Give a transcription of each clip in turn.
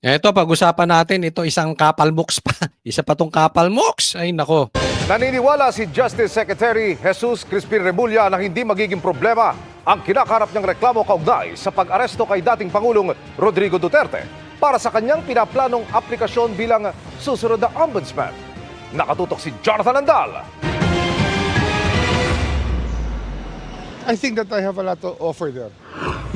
Eto, pag-usapan natin, ito isang kapal mooks pa. Isa pa tong kapal mooks. Ay, nako. Naniniwala si Justice Secretary Jesus Crispin Remulla na hindi magiging problema ang kinakaharap niyang reklamo kaugnay sa pag-aresto kay dating Pangulong Rodrigo Duterte para sa kanyang pinaplanong aplikasyon bilang susunod na ombudsman. Nakatutok si Jonathan Andal. I think that I have a lot to offer there.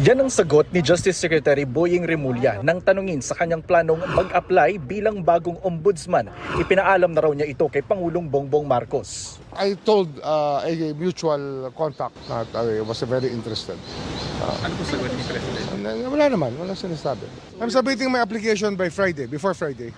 Yan ang sagot ni Justice Secretary Boying Remulla nang tanungin sa kanyang planong mag-apply bilang bagong ombudsman. Ipinaalam na raw niya ito kay Pangulong Bongbong Marcos. I told a mutual contact that I was very interested. Ano po sagot ni President? Wala naman, wala sinasabi. I'm submitting my application by Friday, before Friday.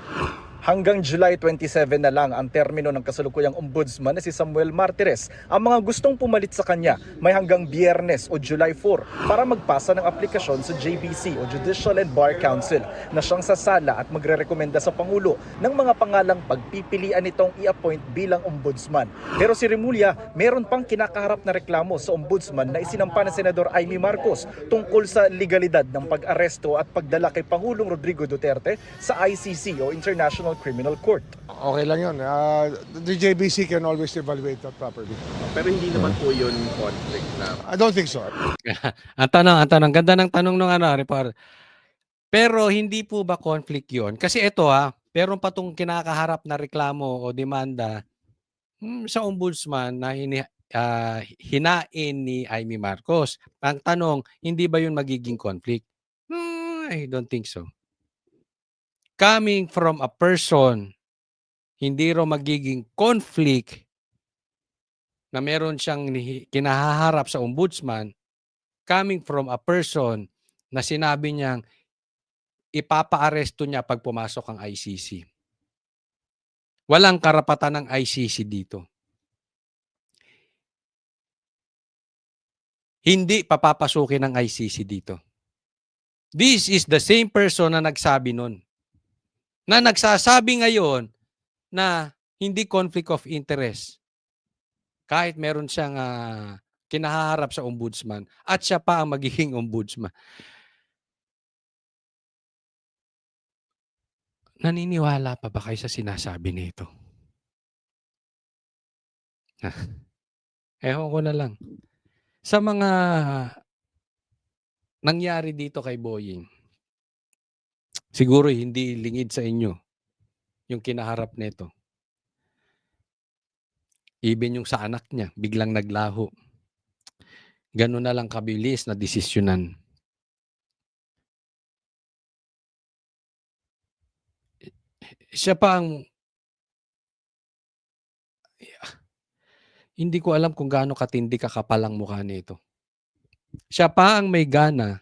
Hanggang July 27 na lang ang termino ng kasalukuyang ombudsman na si Samuel Martires. Ang mga gustong pumalit sa kanya may hanggang Biyernes o July 4 para magpasa ng aplikasyon sa JBC o Judicial and Bar Council na siyang sasala at magrerekomenda sa Pangulo ng mga pangalang pagpipilian nitong i-appoint bilang ombudsman. Pero si Remulla, meron pang kinakaharap na reklamo sa ombudsman na isinampa ng Senador Amy Marcos tungkol sa legalidad ng pag-aresto at pagdala kay Pangulong Rodrigo Duterte sa ICC o International Criminal Court. Okay lang yun. The JBC can always evaluate that properly. Pero hindi naman po yun conflict na. I don't think so. ang tanong. Ganda ng tanong ng report. Pero hindi po ba conflict yun? Kasi ito meron pa tong kinakaharap na reklamo o demanda sa ombudsman na hinain ni Amy Marcos. Ang tanong, hindi ba yun magiging conflict? I don't think so. Coming from a person, hindi raw magiging conflict na meron siyang kinahaharap sa ombudsman, coming from a person na sinabi niyang ipapa-aresto niya pag pumasok ang ICC. Walang karapatan ng ICC dito. Hindi papapasukin ng ICC dito. This is the same person na nagsabi nun. Na nagsasabi ngayon na hindi conflict of interest kahit meron siyang kinaharap sa ombudsman at siya pa ang magiging ombudsman. Naniniwala pa ba kayo sa sinasabi nito? Ewan ko na lang. Sa mga nangyari dito kay Boying, siguro hindi lingid sa inyo yung kinaharap nito. Even yung sa anak niya, biglang naglaho. Ganun na lang kabilis na desisyonan. Siya pa ang hindi ko alam kung gaano katindi kakapal ang mukha nito. Siya pa ang may gana.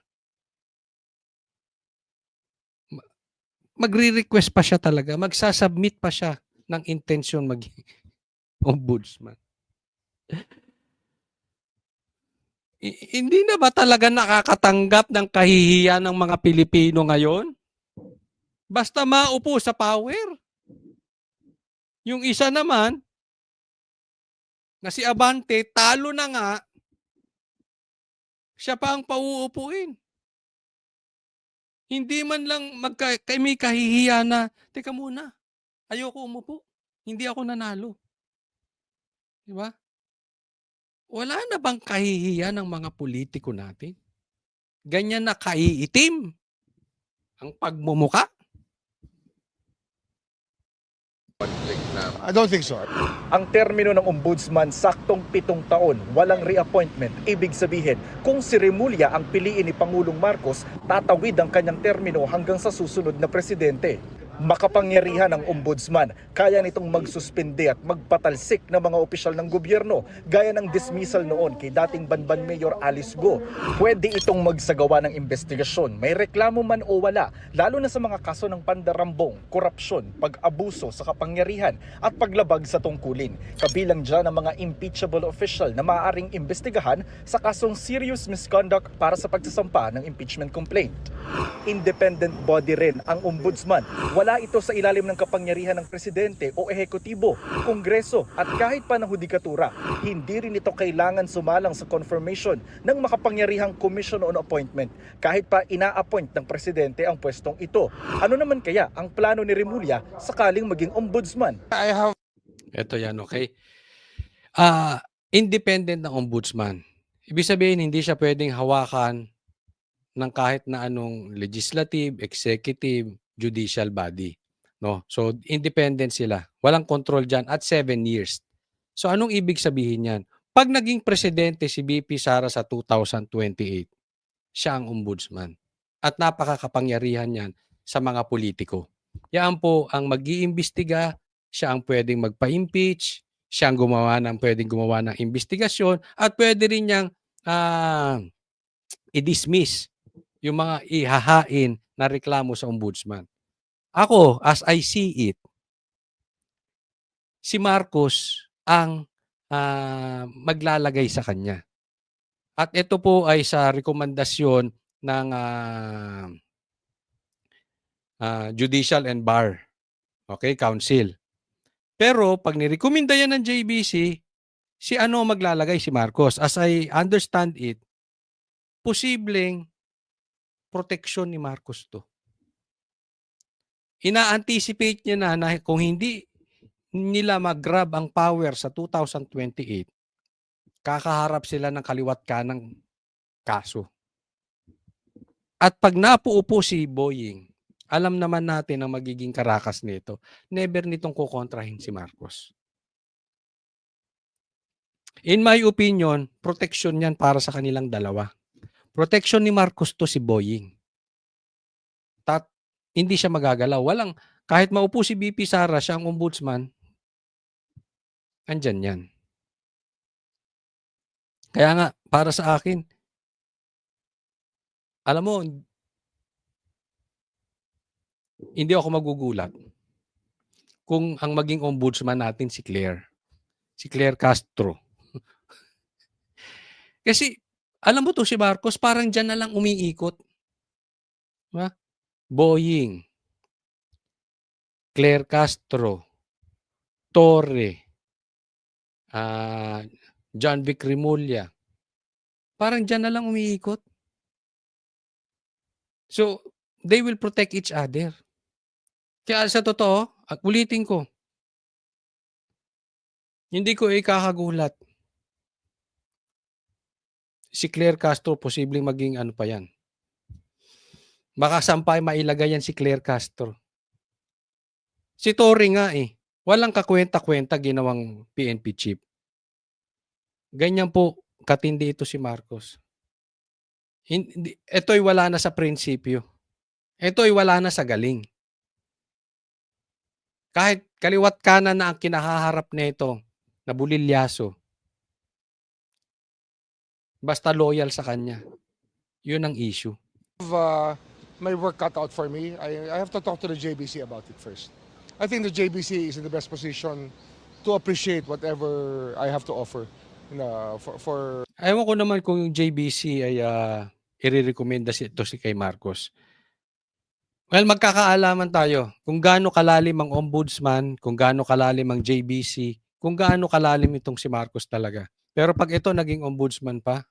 Magre-request pa siya talaga. Magsasubmit pa siya ng intensyon maging ombudsman. Hindi na ba talaga nakakatanggap ng kahihiyan ng mga Pilipino ngayon? Basta maupo sa power. Yung isa naman, na si Abante, talo na nga, siya pa ang pauupuin. Hindi man lang may kahihiya na, teka muna, ayoko umupo. Hindi ako nanalo. Diba? Wala na bang kahihiya ng mga politiko natin? Ganyan na kaiitim ang pagmumuka? I don't think so. Ang termino ng ombudsman saktong 7 taon, walang reappointment. Ibig sabihin, kung si Remulla ang piliin ni Pangulong Marcos, tatawid ang kanyang termino hanggang sa susunod na presidente. Makapangyarihan ng ombudsman, kaya nitong magsuspende at magpatalsik ng mga opisyal ng gobyerno, gaya ng dismissal noon kay dating Banban Mayor Alice Go. Pwede itong magsagawa ng investigasyon, may reklamo man o wala, lalo na sa mga kaso ng pandarambong, korupsyon, pag-abuso sa kapangyarihan at paglabag sa tungkulin. Kabilang dyan ang mga impeachable official na maaaring imbestigahan sa kasong serious misconduct para sa pagsasampa ng impeachment complaint. Independent body rin ang ombudsman. Wala ito sa ilalim ng kapangyarihan ng presidente o ehekutibo, kongreso at kahit pa ng hudikatura. Hindi rin ito kailangan sumalang sa confirmation ng makapangyarihang commission on appointment kahit pa ina-appoint ng presidente ang pwestong ito. Ano naman kaya ang plano ni Remulla sakaling maging ombudsman? I have Ito yan, okay? Independent ng ombudsman. Ibig sabihin, hindi siya pwedeng hawakan ng kahit na anong legislative, executive, judicial body. No? So, independent sila. Walang control dyan at 7 years. So, anong ibig sabihin yan? Pag naging presidente si BP Sara sa 2028, siya ang ombudsman. At napakakapangyarihan yan sa mga politiko. Yan po ang mag-iimbestiga, siya ang pwedeng magpa-impeach, siya ang pwedeng gumawa ng investigasyon, at pwede rin niyang i-dismiss yung mga ihahain na reklamo sa ombudsman. Ako, as I see it, si Marcos ang maglalagay sa kanya. At ito po ay sa rekomendasyon ng Judicial and Bar, Council. Pero pag nirekomenda yan ng JBC, si ano maglalagay? Si Marcos. As I understand it, posibleng proteksyon ni Marcos to. Ina-anticipate niya na kung hindi nila mag-grab ang power sa 2028, kakaharap sila ng kaliwat kanang kaso. At pag napuupo si Boying, alam naman natin ang magiging karakas nito. Never nitong kukontrahin si Marcos. In my opinion, protection yan para sa kanilang dalawa. Protection ni Marcos to si Boying. Hindi siya magagalaw. Kahit maupo si BP Sara, siya ang ombudsman, andyan yan. Kaya nga, para sa akin, alam mo, hindi ako magugulat kung ang maging ombudsman natin si Claire. Si Claire Castro. Kasi, alam mo to si Marcos, parang dyan na lang umiikot. Diba? Boying, Claire Castro, Torre, John Vic Remulla. Parang dyan na lang umiikot. So, they will protect each other. Kaya sa totoo, ulitin ko, hindi ko ikakagulat. Si Claire Castro, posibleng maging ano pa yan. Baka sampay mailagay yan si Claire Castro. Si Torre nga walang kakwenta-kwenta ginawang PNP chief. Ganyan po katindi ito si Marcos. Ito'y wala na sa prinsipyo. Ito'y wala na sa galing. Kahit kaliwat kanan na ang kinahaharap nito na bulilyaso, basta loyal sa kanya. Yun ang issue. my work cut out for me. I have to talk to the JBC about it first. I think the JBC is in the best position to appreciate whatever I have to offer. For Ewan ko naman kung yung JBC ay i-recommenda ito si kay Marcos. Well, magkakaalaman tayo kung gaano kalalim ang ombudsman, kung gaano kalalim ang JBC, kung gaano kalalim itong si Marcos talaga. Pero pag ito naging ombudsman pa,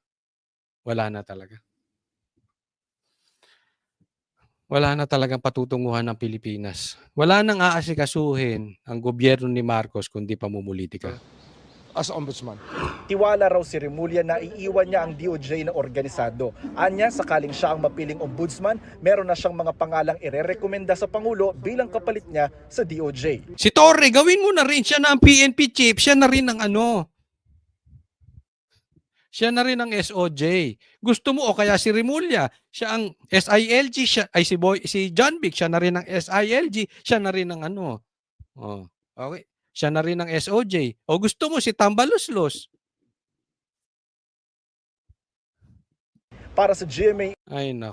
wala na talaga. Wala na talagang patutunguhan ng Pilipinas. Wala nang aasikasuhin ang gobyerno ni Marcos kundi pamumulitika. as ombudsman. Tiwala raw si Remulla na iiwan niya ang DOJ na organisado. Anya, sakaling siya ang mapiling ombudsman, meron na siyang mga pangalang irerekomenda sa Pangulo bilang kapalit niya sa DOJ. Si Torre, gawin mo na rin siya na ang PNP chief, siya na rin ang siya na rin ang SOJ. Gusto mo o kaya si Remulla, siya ang SILG, si John Vic, siya na rin ang SILG, siya na rin ang okay. Siya na rin ang SOJ. O gusto mo si Tambaluslos. Para sa GMA Ay nako.